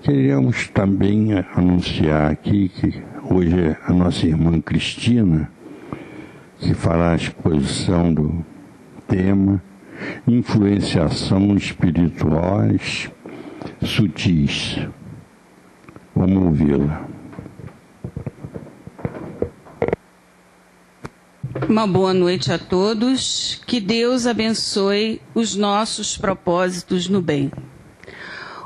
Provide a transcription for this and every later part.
Queríamos também anunciar aqui que hoje a nossa irmã Cristina, que fará a exposição do tema Influenciação Espirituais Sutis. Vamos ouvi-la. Uma boa noite a todos. Que Deus abençoe os nossos propósitos no bem.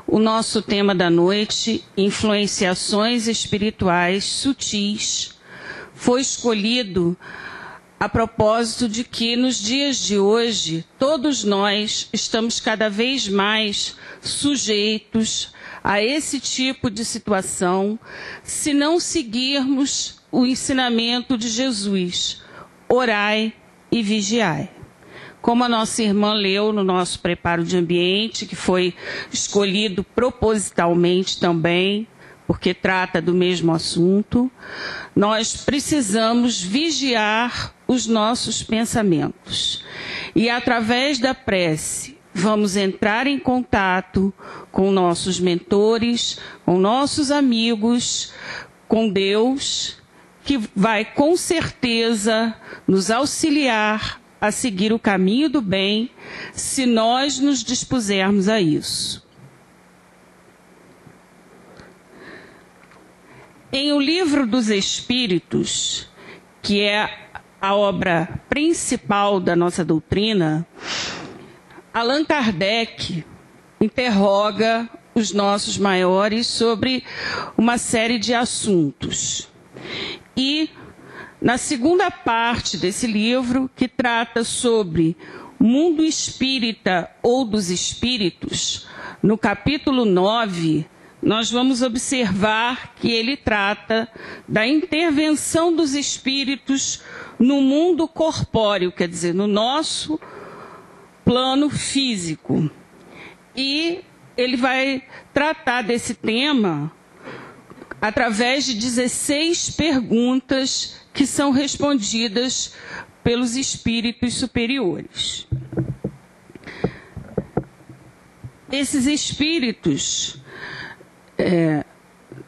O nosso tema da noite, Influenciações Espirituais Sutis, foi escolhido a propósito de que nos dias de hoje, todos nós estamos cada vez mais sujeitos a esse tipo de situação, se não seguirmos o ensinamento de Jesus, orai e vigiai. Como a nossa irmã leu no nosso preparo de ambiente, que foi escolhido propositalmente também, porque trata do mesmo assunto, nós precisamos vigiar os nossos pensamentos. E através da prece, vamos entrar em contato com nossos mentores, com nossos amigos, com Deus, que vai com certeza nos auxiliar a seguir o caminho do bem, se nós nos dispusermos a isso. Em O Livro dos Espíritos, que é a obra principal da nossa doutrina, Allan Kardec interroga os nossos maiores sobre uma série de assuntos. E na segunda parte desse livro, que trata sobre o mundo espírita ou dos espíritos, no capítulo 9, nós vamos observar que ele trata da intervenção dos espíritos no mundo corpóreo, quer dizer, no nosso plano físico. E ele vai tratar desse tema através de 16 perguntas que são respondidas pelos espíritos superiores. Esses espíritos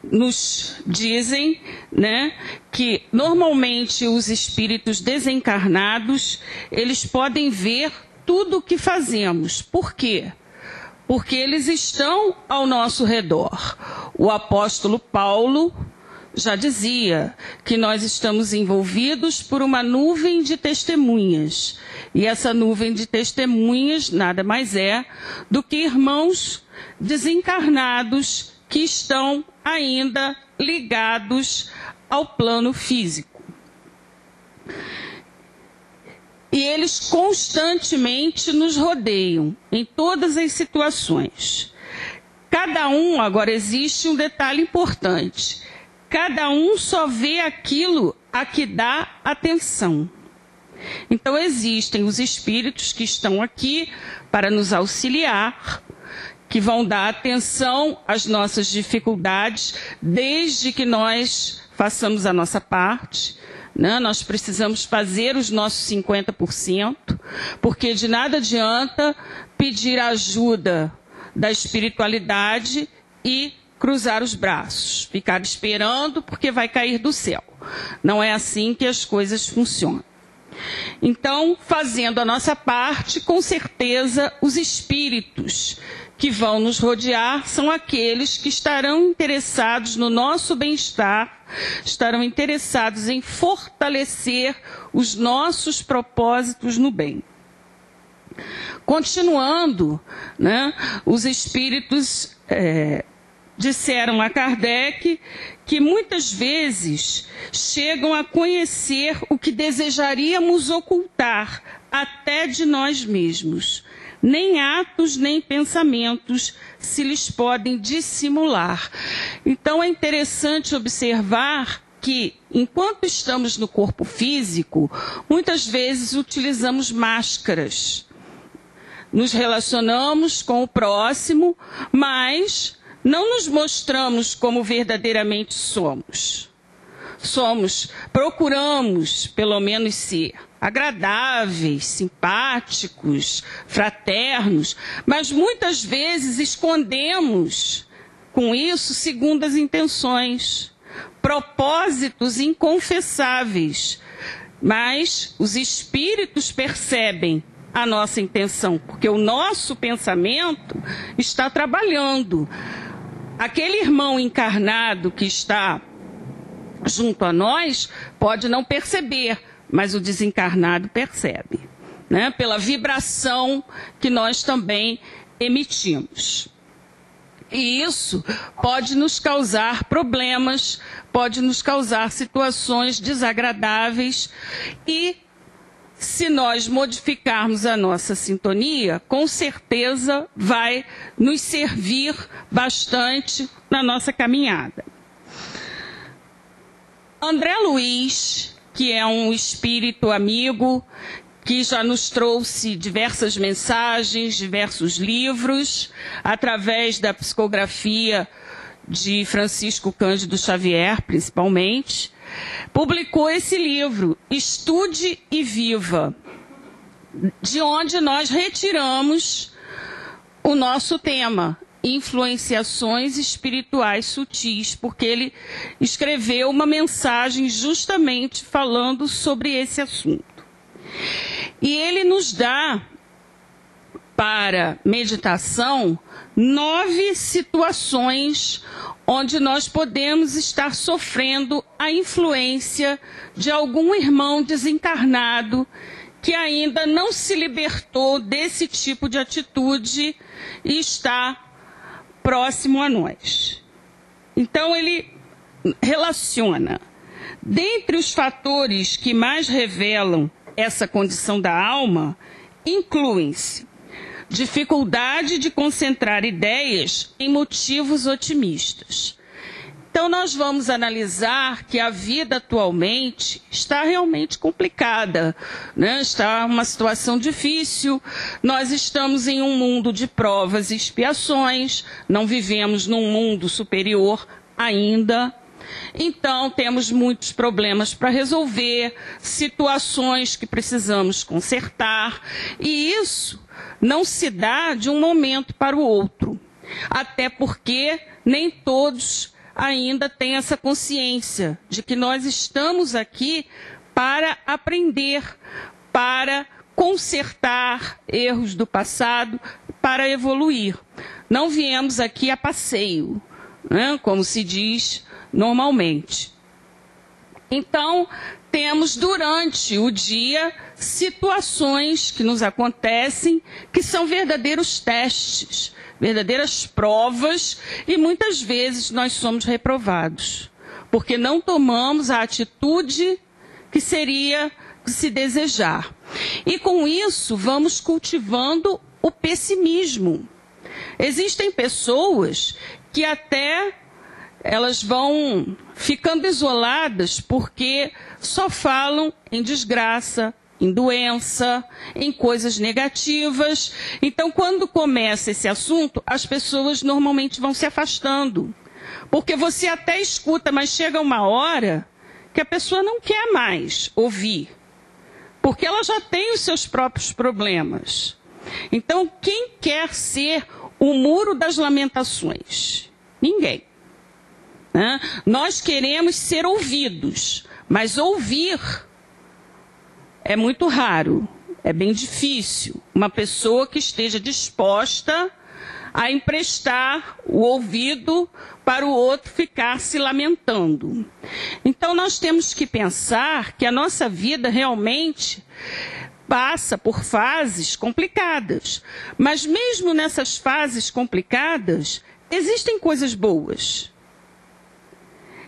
nos dizem, né, que normalmente os espíritos desencarnados, eles podem ver tudo o que fazemos. Por quê? Porque eles estão ao nosso redor. O apóstolo Paulo já dizia que nós estamos envolvidos por uma nuvem de testemunhas. E essa nuvem de testemunhas nada mais é do que irmãos desencarnados que estão ainda ligados ao plano físico. E eles constantemente nos rodeiam em todas as situações. Cada um, agora existe um detalhe importante, cada um só vê aquilo a que dá atenção. Então existem os espíritos que estão aqui para nos auxiliar, que vão dar atenção às nossas dificuldades, desde que nós façamos a nossa parte, né? Nós precisamos fazer os nossos 50%, porque de nada adianta pedir a ajuda da espiritualidade e cruzar os braços, ficar esperando porque vai cair do céu. Não é assim que as coisas funcionam. Então, fazendo a nossa parte, com certeza os espíritos que vão nos rodear são aqueles que estarão interessados no nosso bem-estar, estarão interessados em fortalecer os nossos propósitos no bem. Continuando, né, os espíritos disseram a Kardec que muitas vezes chegam a conhecer o que desejaríamos ocultar até de nós mesmos. Nem atos, nem pensamentos se lhes podem dissimular. Então é interessante observar que, enquanto estamos no corpo físico, muitas vezes utilizamos máscaras. Nos relacionamos com o próximo, mas não nos mostramos como verdadeiramente somos. Procuramos, pelo menos, ser agradáveis, simpáticos, fraternos, mas muitas vezes escondemos com isso segundas intenções, propósitos inconfessáveis, mas os espíritos percebem a nossa intenção, porque o nosso pensamento está trabalhando. Aquele irmão encarnado que está junto a nós pode não perceber, mas o desencarnado percebe, né? Pela vibração que nós também emitimos. E isso pode nos causar problemas, pode nos causar situações desagradáveis e, se nós modificarmos a nossa sintonia, com certeza vai nos servir bastante na nossa caminhada. André Luiz, que é um espírito amigo, que já nos trouxe diversas mensagens, diversos livros, através da psicografia de Francisco Cândido Xavier, principalmente, publicou esse livro, Estude e Viva, de onde nós retiramos o nosso tema, influenciações espirituais sutis, porque ele escreveu uma mensagem justamente falando sobre esse assunto. E ele nos dá, para meditação, 9 situações onde nós podemos estar sofrendo a influência de algum irmão desencarnado que ainda não se libertou desse tipo de atitude e está próximo a nós. Então ele relaciona, dentre os fatores que mais revelam essa condição da alma, incluem-se dificuldade de concentrar ideias em motivos otimistas. Então nós vamos analisar que a vida atualmente está realmente complicada, né? Está uma situação difícil, nós estamos em um mundo de provas e expiações, não vivemos num mundo superior ainda. Então, temos muitos problemas para resolver, situações que precisamos consertar, e isso não se dá de um momento para o outro, até porque nem todos ainda têm essa consciência de que nós estamos aqui para aprender, para consertar erros do passado, para evoluir. Não viemos aqui a passeio, né, como se diz normalmente. Então, temos durante o dia situações que nos acontecem que são verdadeiros testes, verdadeiras provas, e muitas vezes nós somos reprovados, porque não tomamos a atitude que seria se desejar. E com isso vamos cultivando o pessimismo. Existem pessoas que até elas vão ficando isoladas porque só falam em desgraça, em doença, em coisas negativas. Então, quando começa esse assunto, as pessoas normalmente vão se afastando. Porque você até escuta, mas chega uma hora que a pessoa não quer mais ouvir. Porque ela já tem os seus próprios problemas. Então, quem quer ser o muro das lamentações? Ninguém. Né? Nós queremos ser ouvidos, mas ouvir é muito raro, é bem difícil. Uma pessoa que esteja disposta a emprestar o ouvido para o outro ficar se lamentando. Então nós temos que pensar que a nossa vida realmente passa por fases complicadas. Mas mesmo nessas fases complicadas, existem coisas boas.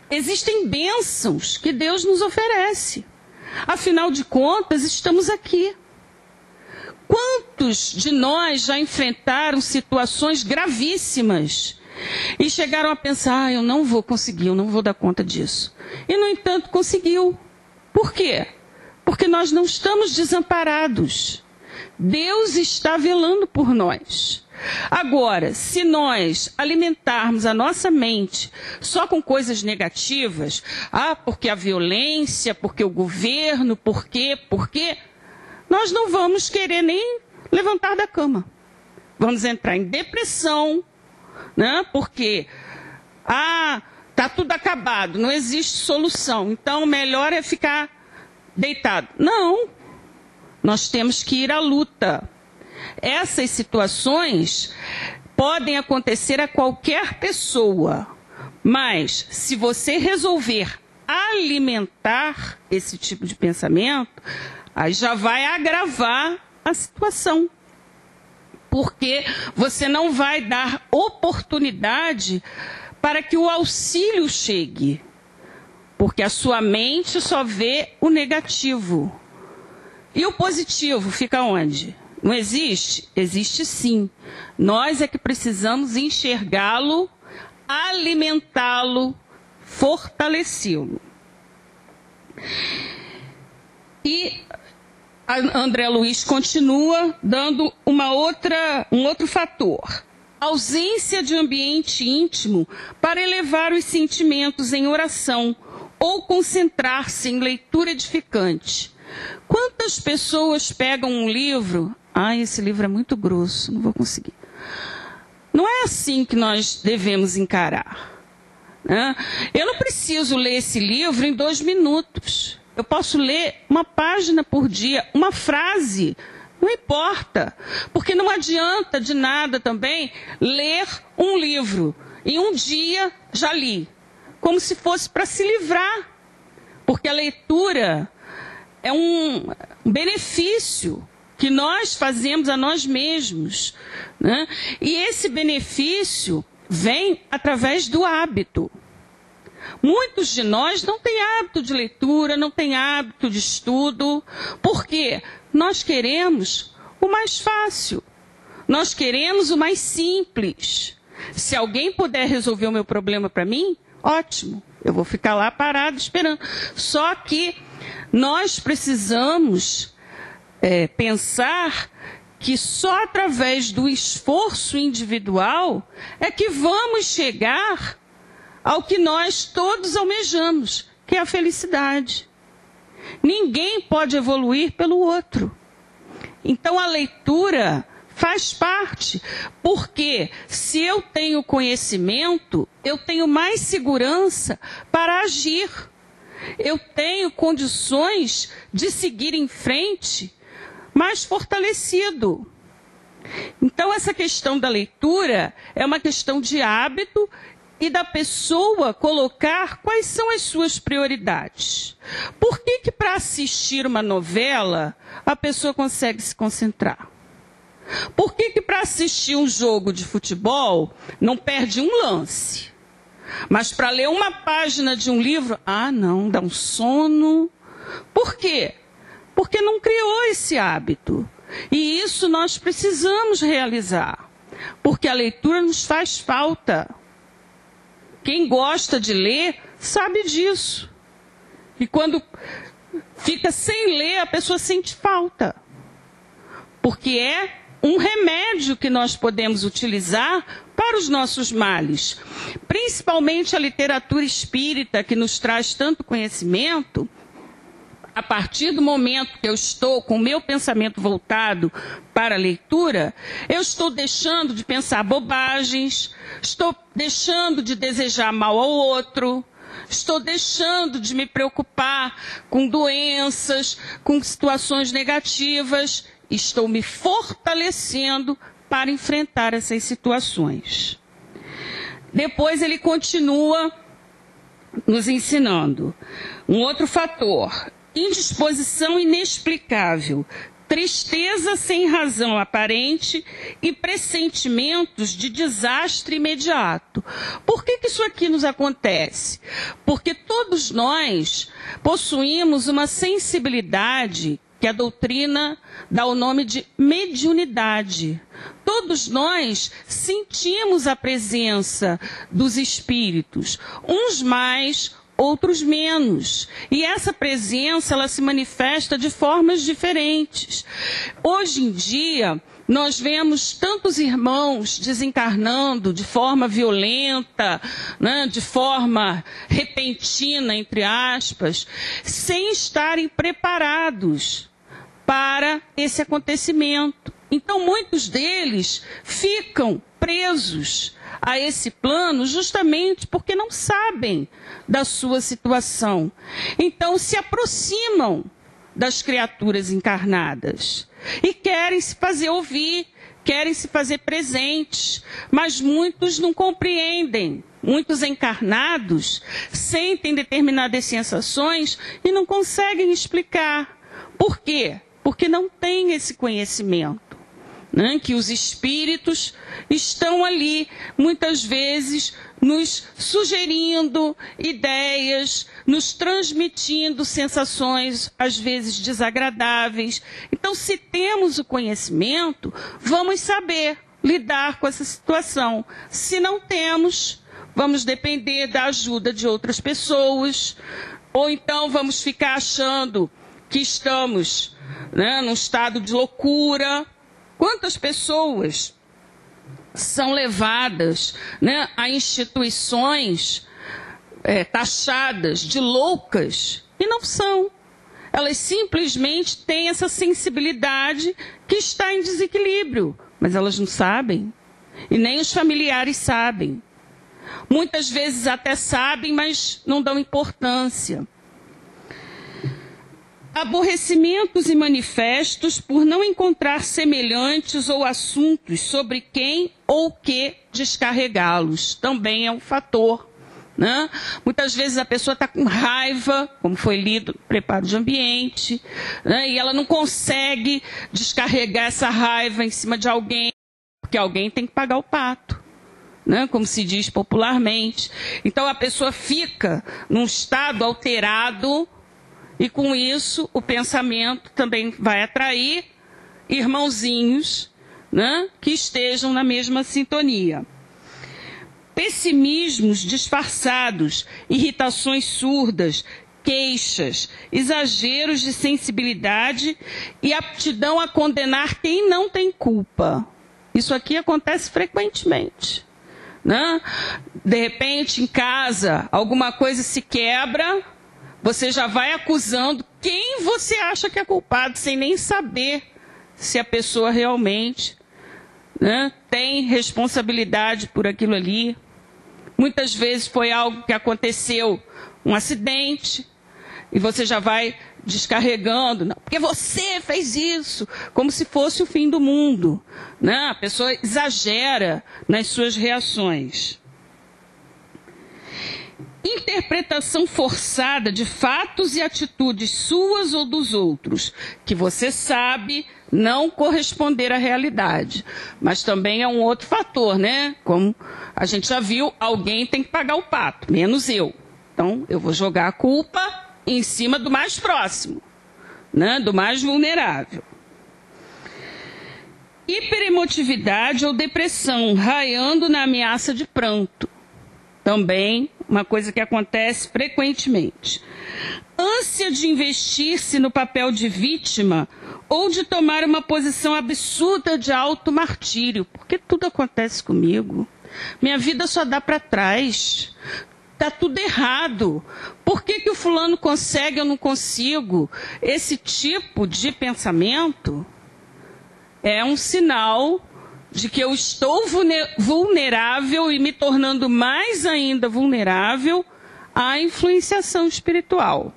Existem bênçãos que Deus nos oferece. Afinal de contas, estamos aqui. Quantos de nós já enfrentaram situações gravíssimas e chegaram a pensar, eu não vou conseguir, eu não vou dar conta disso. E, no entanto, conseguiu. Por quê? Porque nós não estamos desamparados. Deus está velando por nós. Agora, se nós alimentarmos a nossa mente só com coisas negativas, porque a violência, porque o governo, porque, nós não vamos querer nem levantar da cama. Vamos entrar em depressão, né? Porque tá tudo acabado, não existe solução, então o melhor é ficar deitado. Não, nós temos que ir à luta. Essas situações podem acontecer a qualquer pessoa, mas se você resolver alimentar esse tipo de pensamento, aí já vai agravar a situação. Porque você não vai dar oportunidade para que o auxílio chegue. Porque a sua mente só vê o negativo. E o positivo fica onde? Não existe? Existe sim. Nós é que precisamos enxergá-lo, alimentá-lo, fortalecê-lo. E André Luiz continua dando um outro fator. Ausência de ambiente íntimo para elevar os sentimentos em oração ou concentrar-se em leitura edificante. Quantas pessoas pegam um livro? Esse livro é muito grosso, não vou conseguir. Não é assim que nós devemos encarar. Né? Eu não preciso ler esse livro em 2 minutos. Eu posso ler uma página por dia, uma frase, não importa. Porque não adianta de nada também ler um livro. Em um dia já li, como se fosse para se livrar. Porque a leitura é um benefício que nós fazemos a nós mesmos. Né? E esse benefício vem através do hábito. Muitos de nós não têm hábito de leitura, não têm hábito de estudo. Por quê? Nós queremos o mais fácil. Nós queremos o mais simples. Se alguém puder resolver o meu problema para mim, ótimo. Eu vou ficar lá parado esperando. Só que nós precisamos pensar que só através do esforço individual é que vamos chegar ao que nós todos almejamos, que é a felicidade. Ninguém pode evoluir pelo outro. Então a leitura faz parte, porque se eu tenho conhecimento, eu tenho mais segurança para agir. Eu tenho condições de seguir em frente mais fortalecido. Então essa questão da leitura é uma questão de hábito e da pessoa colocar quais são as suas prioridades. Por que para assistir uma novela a pessoa consegue se concentrar? Por que para assistir um jogo de futebol não perde um lance? Mas para ler uma página de um livro, não, dá um sono. Por quê? Porque não criou esse hábito. E isso nós precisamos realizar. Porque a leitura nos faz falta. Quem gosta de ler sabe disso. E quando fica sem ler, a pessoa sente falta. Porque é um remédio que nós podemos utilizar para os nossos males. Principalmente a literatura espírita, que nos traz tanto conhecimento. A partir do momento que eu estou com o meu pensamento voltado para a leitura, eu estou deixando de pensar bobagens, estou deixando de desejar mal ao outro, estou deixando de me preocupar com doenças, com situações negativas, estou me fortalecendo para enfrentar essas situações. Depois ele continua nos ensinando um outro fator: indisposição inexplicável, tristeza sem razão aparente e pressentimentos de desastre imediato. Por que isso aqui nos acontece? Porque todos nós possuímos uma sensibilidade que a doutrina dá o nome de mediunidade. Todos nós sentimos a presença dos espíritos, uns mais, outros menos. E essa presença, ela se manifesta de formas diferentes. Hoje em dia, nós vemos tantos irmãos desencarnando de forma violenta, né, de forma repentina, entre aspas, sem estarem preparados para esse acontecimento. Então, muitos deles ficam presos a esse plano justamente porque não sabem da sua situação. Então se aproximam das criaturas encarnadas e querem se fazer ouvir, querem se fazer presentes, mas muitos não compreendem. Muitos encarnados sentem determinadas sensações e não conseguem explicar. Por quê? Porque não têm esse conhecimento, né? Que os espíritos estão ali, muitas vezes, nos sugerindo ideias, nos transmitindo sensações, às vezes desagradáveis. Então, se temos o conhecimento, vamos saber lidar com essa situação. Se não temos, vamos depender da ajuda de outras pessoas, ou então vamos ficar achando que estamos, né, num estado de loucura. Quantas pessoas são levadas, né, a instituições taxadas de loucas e não são. Elas simplesmente têm essa sensibilidade que está em desequilíbrio, mas elas não sabem e nem os familiares sabem. Muitas vezes até sabem, mas não dão importância. Aborrecimentos e manifestos por não encontrar semelhantes ou assuntos sobre quem ou que descarregá-los. Também é um fator, né? Muitas vezes a pessoa está com raiva, como foi lido no preparo de ambiente, né? E ela não consegue descarregar essa raiva em cima de alguém, porque alguém tem que pagar o pato, né? Como se diz popularmente. Então a pessoa fica num estado alterado, e com isso o pensamento também vai atrair irmãozinhos, né, que estejam na mesma sintonia. Pessimismos disfarçados, irritações surdas, queixas, exageros de sensibilidade e aptidão a condenar quem não tem culpa. Isso aqui acontece frequentemente, né? De repente, em casa, alguma coisa se quebra, você já vai acusando quem você acha que é culpado, sem nem saber se a pessoa realmente, né, tem responsabilidade por aquilo ali. Muitas vezes foi algo que aconteceu, um acidente, e você já vai descarregando, não, porque você fez isso, como se fosse o fim do mundo, né? A pessoa exagera nas suas reações. Interpretação forçada de fatos e atitudes suas ou dos outros, que você sabe não corresponder à realidade. Mas também é um outro fator, né? Como a gente já viu, alguém tem que pagar o pato, menos eu. Então, eu vou jogar a culpa em cima do mais próximo, né? Do mais vulnerável. Hiperemotividade ou depressão, raiando na ameaça de pranto. Também uma coisa que acontece frequentemente. Ânsia de investir-se no papel de vítima ou de tomar uma posição absurda de auto-martírio. Porque tudo acontece comigo. Minha vida só dá para trás. Está tudo errado. Por que o fulano consegue e eu não consigo? Esse tipo de pensamento é um sinal de que eu estou vulnerável e me tornando mais ainda vulnerável à influenciação espiritual.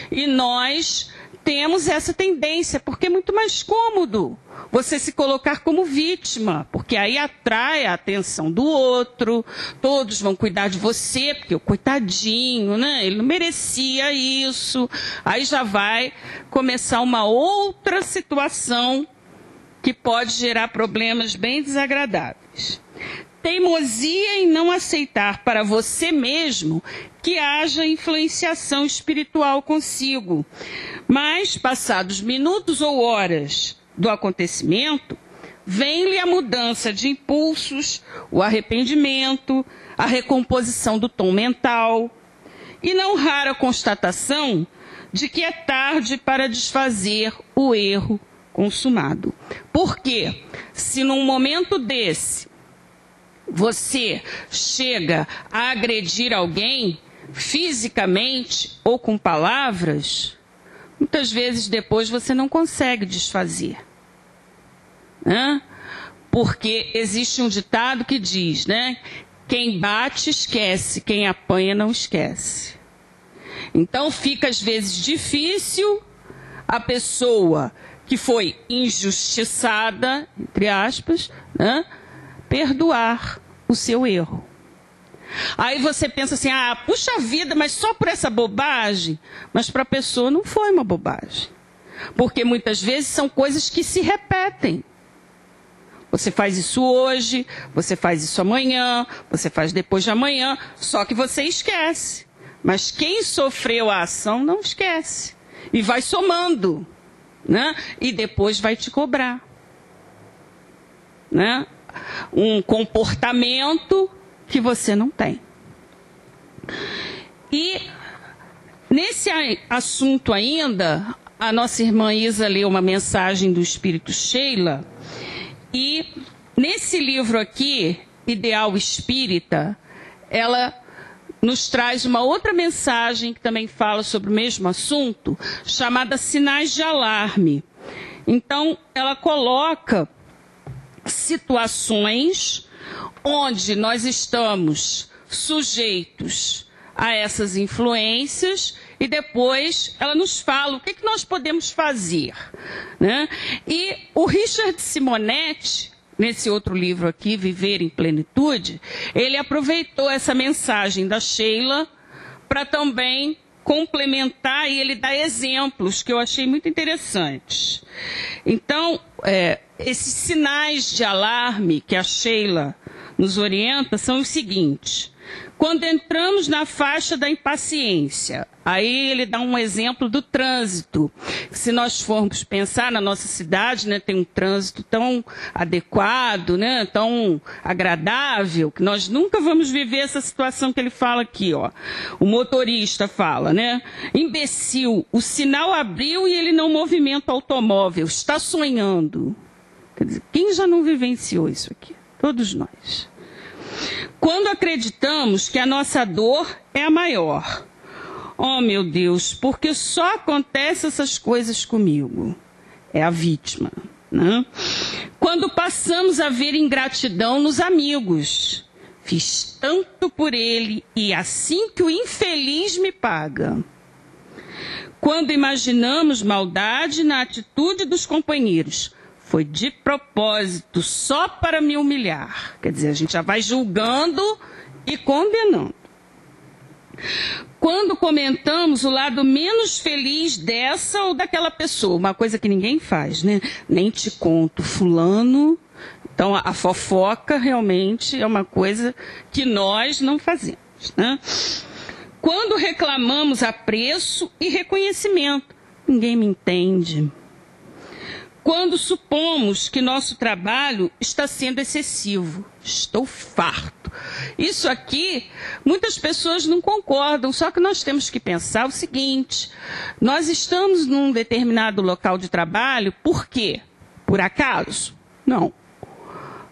E nós temos essa tendência, porque é muito mais cômodo você se colocar como vítima, porque aí atrai a atenção do outro, todos vão cuidar de você, porque o coitadinho, né? Ele não merecia isso. Aí já vai começar uma outra situação que pode gerar problemas bem desagradáveis. Teimosia em não aceitar para você mesmo que haja influenciação espiritual consigo. Mas, passados minutos ou horas do acontecimento, vem-lhe a mudança de impulsos, o arrependimento, a recomposição do tom mental e não rara constatação de que é tarde para desfazer o erro consumado. Porque se num momento desse você chega a agredir alguém fisicamente ou com palavras, muitas vezes depois você não consegue desfazer, né? Porque existe um ditado que diz, né? Quem bate esquece, quem apanha não esquece. Então fica às vezes difícil a pessoa que foi injustiçada, entre aspas, né, perdoar o seu erro. Aí você pensa assim, puxa vida, mas só por essa bobagem? Mas para a pessoa não foi uma bobagem. Porque muitas vezes são coisas que se repetem. Você faz isso hoje, você faz isso amanhã, você faz depois de amanhã, só que você esquece. Mas quem sofreu a ação não esquece. E vai somando, né? E depois vai te cobrar, né? Um comportamento que você não tem. E nesse assunto ainda, a nossa irmã Isa leu uma mensagem do Espírito Sheila, e nesse livro aqui, Ideal Espírita, ela nos traz uma outra mensagem que também fala sobre o mesmo assunto, chamada Sinais de Alarme. Então, ela coloca situações onde nós estamos sujeitos a essas influências e depois ela nos fala o que nós podemos fazer, né? E o Richard Simonetti, nesse outro livro aqui, Viver em Plenitude, ele aproveitou essa mensagem da Sheila para também complementar, e ele dá exemplos que eu achei muito interessantes. Então, esses sinais de alarme que a Sheila nos orienta são os seguintes. Quando entramos na faixa da impaciência, aí ele dá um exemplo do trânsito. Se nós formos pensar na nossa cidade, né, tem um trânsito tão adequado, né, tão agradável, que nós nunca vamos viver essa situação que ele fala aqui, ó. O motorista fala, né? Imbecil, o sinal abriu e ele não movimenta o automóvel, está sonhando. Quer dizer, quem já não vivenciou isso aqui? Todos nós. Quando acreditamos que a nossa dor é a maior. Oh, meu Deus, porque só acontecem essas coisas comigo. É a vítima, né? Quando passamos a ver ingratidão nos amigos. Fiz tanto por ele e assim que o infeliz me paga. Quando imaginamos maldade na atitude dos companheiros. Foi de propósito, só para me humilhar. Quer dizer, a gente já vai julgando e condenando. Quando comentamos o lado menos feliz dessa ou daquela pessoa, uma coisa que ninguém faz, né? Nem te conto, fulano. Então, a fofoca realmente é uma coisa que nós não fazemos, né? Quando reclamamos apreço e reconhecimento, ninguém me entende. Quando supomos que nosso trabalho está sendo excessivo, estou farto. Isso aqui, muitas pessoas não concordam, só que nós temos que pensar o seguinte, nós estamos num determinado local de trabalho, por quê? Por acaso? Não.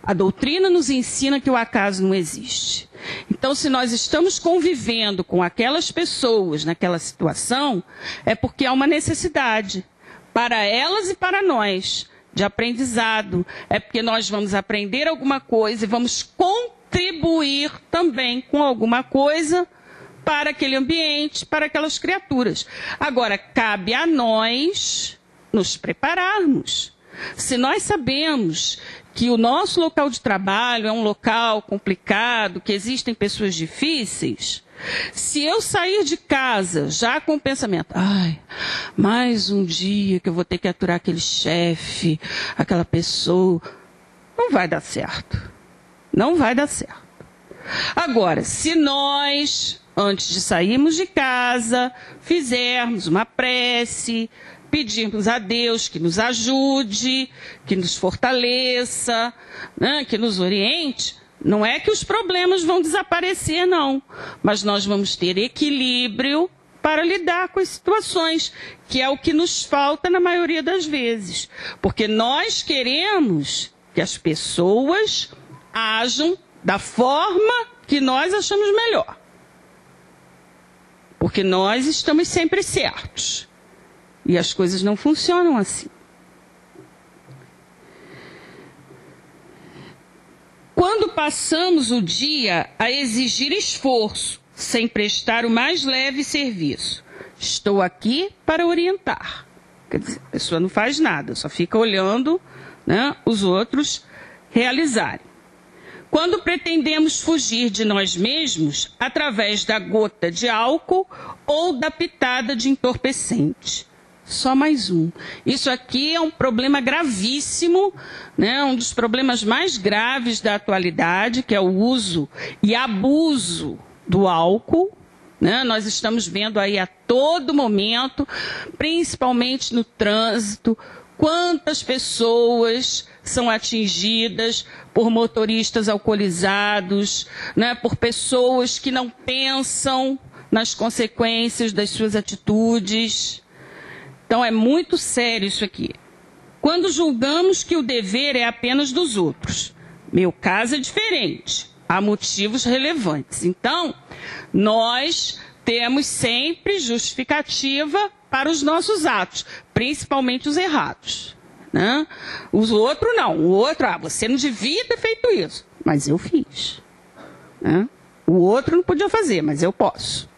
A doutrina nos ensina que o acaso não existe. Então, se nós estamos convivendo com aquelas pessoas naquela situação, é porque há uma necessidade. Para elas e para nós, de aprendizado. É porque nós vamos aprender alguma coisa e vamos contribuir também com alguma coisa para aquele ambiente, para aquelas criaturas. Agora, cabe a nós nos prepararmos. Se nós sabemos que o nosso local de trabalho é um local complicado, que existem pessoas difíceis, se eu sair de casa já com o pensamento, mais um dia que eu vou ter que aturar aquele chefe, aquela pessoa, não vai dar certo. Não vai dar certo. Agora, se nós, antes de sairmos de casa, fizermos uma prece, pedirmos a Deus que nos ajude, que nos fortaleça, né, que nos oriente, não é que os problemas vão desaparecer, não. Mas nós vamos ter equilíbrio para lidar com as situações, que é o que nos falta na maioria das vezes. Porque nós queremos que as pessoas ajam da forma que nós achamos melhor. Porque nós estamos sempre certos. E as coisas não funcionam assim. quando passamos o dia a exigir esforço, sem prestar o mais leve serviço. Estou aqui para orientar. Quer dizer, a pessoa não faz nada, só fica olhando, né, os outros realizarem. Quando pretendemos fugir de nós mesmos através da gota de álcool ou da pitada de entorpecente. Só mais um. Isso aqui é um problema gravíssimo, né? Um dos problemas mais graves da atualidade, que é o uso e abuso do álcool. Né? Nós estamos vendo aí a todo momento, principalmente no trânsito, quantas pessoas são atingidas por motoristas alcoolizados, né? Por pessoas que não pensam nas consequências das suas atitudes. Então, é muito sério isso aqui. Quando julgamos que o dever é apenas dos outros, meu caso é diferente, há motivos relevantes. Então, nós temos sempre justificativa para os nossos atos, principalmente os errados. Né? O outro não, o outro, você não devia ter feito isso, mas eu fiz. Né? O outro não podia fazer, mas eu posso.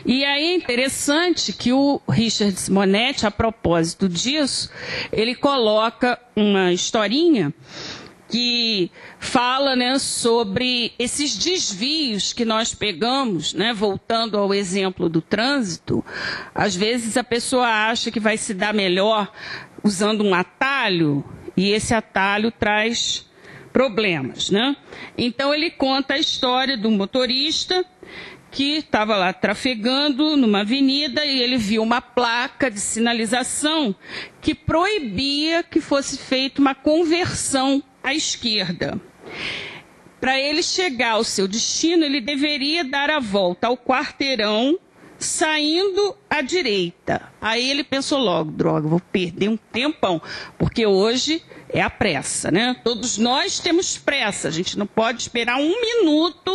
E aí é interessante que o Richard Simonetti, a propósito disso, ele coloca uma historinha que fala, né, sobre esses desvios que nós pegamos, né, voltando ao exemplo do trânsito. Às vezes a pessoa acha que vai se dar melhor usando um atalho, e esse atalho traz problemas, né? Então ele conta a história do motorista que estava lá trafegando numa avenida e ele viu uma placa de sinalização que proibia que fosse feita uma conversão à esquerda. Para ele chegar ao seu destino, ele deveria dar a volta ao quarteirão, saindo à direita. Aí ele pensou logo, droga, vou perder um tempão, porque hoje é a pressa, né? Todos nós temos pressa, a gente não pode esperar um minuto,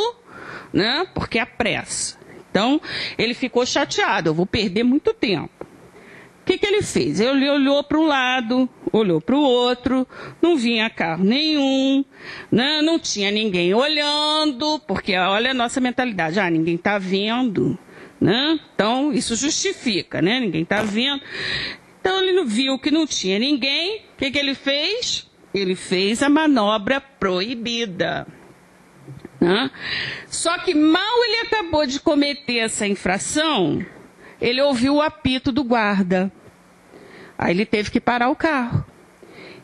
né? Porque é a pressa. Então, ele ficou chateado, eu vou perder muito tempo. O que ele fez? Ele olhou para um lado, olhou para o outro, não vinha carro nenhum, né? Não tinha ninguém olhando, porque olha a nossa mentalidade, ninguém está vendo, né? Então, isso justifica, né? Ninguém está vendo. Então, ele viu que não tinha ninguém, o que ele fez? Ele fez a manobra proibida. Só que mal ele acabou de cometer essa infração, ele ouviu o apito do guarda. Aí ele teve que parar o carro.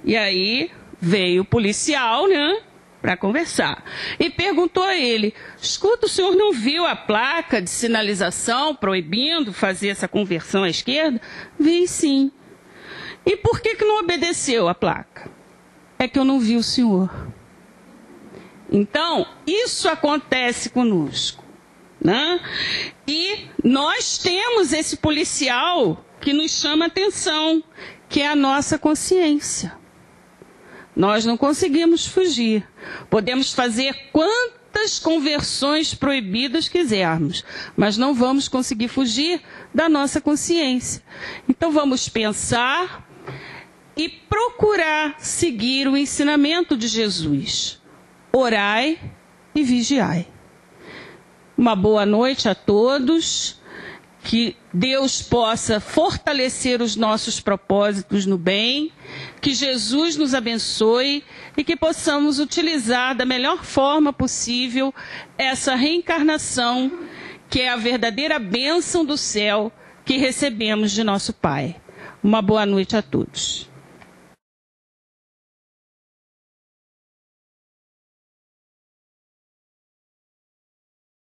E aí veio o policial, né, para conversar. E perguntou a ele, escuta, o senhor não viu a placa de sinalização proibindo fazer essa conversão à esquerda? Vi sim. E por que não obedeceu a placa? É que eu não vi o senhor. Então, isso acontece conosco, né? E nós temos esse policial que nos chama atenção, que é a nossa consciência. Nós não conseguimos fugir. Podemos fazer quantas conversões proibidas quisermos, mas não vamos conseguir fugir da nossa consciência. Então, vamos pensar e procurar seguir o ensinamento de Jesus. Orai e vigiai. Uma boa noite a todos, que Deus possa fortalecer os nossos propósitos no bem, que Jesus nos abençoe e que possamos utilizar da melhor forma possível essa reencarnação, que é a verdadeira bênção do céu que recebemos de nosso Pai. Uma boa noite a todos.